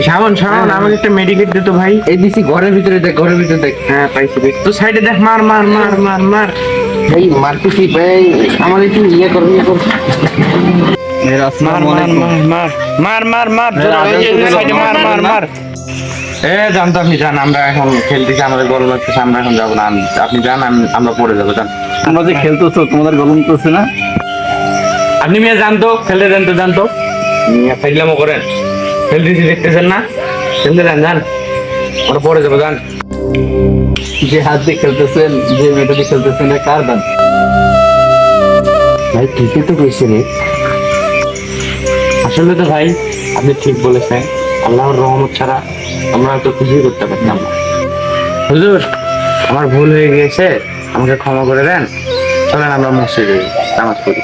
শাওন শাওন আমাকে একটা মেডিকেট দে তো ভাই। এই দিছি ঘরের ভিতরে দেখ, ঘরের ভিতরে দেখ। হ্যাঁ পাইছি পাইছি। তো সাইডে দেখ, মার মার মার মার মার। এই মারতেছি ভাই, আমার একটু ইয়ে কর, ইয়ে কর। মার মার মার মার মার মার মার সাইডে মার মার মার। জানতো আপনি যান, আমরা এখন খেলতেছি, আমাদের গরম লাগতেছে, আমরা এখন যাবো না। আপনি যান, আমরা পরে যাবো, যান। তোমরা যে খেলতেছো তোমাদের গরম করছে না? আপনি মেয়ে জানতো খেলতে জানতো জানতো ফেললামও করেন, খেলতেছি দেখতেছেন না? খেলতে যান, যান, আমরা পরে যাবো, যান। যে হাত দিয়ে খেলতেছেন, যে মেয়েটা দিয়ে খেলতেছেন, এটা কার দান? ভাই ঠিকই তো কইছে রে। আসলে তো ভাই আপনি ঠিক বলেছেন, আল্লাহর রহমত ছাড়া আমরা তো কিছুই করতে পারতাম না। হুজুর, আমার ভুল হয়ে গিয়েছে, আমাকে ক্ষমা করে দেন। চলেন আমরা মসজিদে নামাজ পড়ি।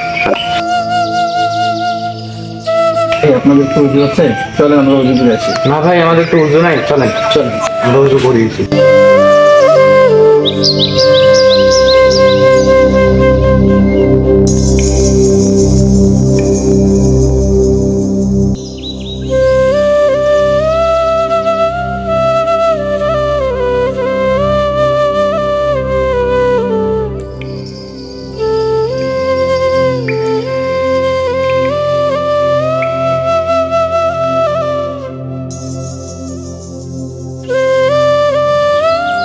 আপনাদের তো উজু আছে, চলে আমরা উজু করে আসি। না ভাই, আমাদের তো উজু নাই, চলেন চলেন, আমরা উজু করিয়েছি।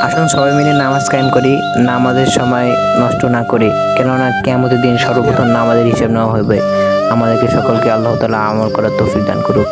আসুন সবাই মিলে নামাজ কায়েম করি, নামাজের সময় নষ্ট না করি, কেননা কিয়ামতের দিন সর্বপ্রথম নামাজের হিসাব নেওয়া হবে। আমাদেরকে সকলকে আল্লাহ তাআলা আমল করার তৌফিক দান করুক।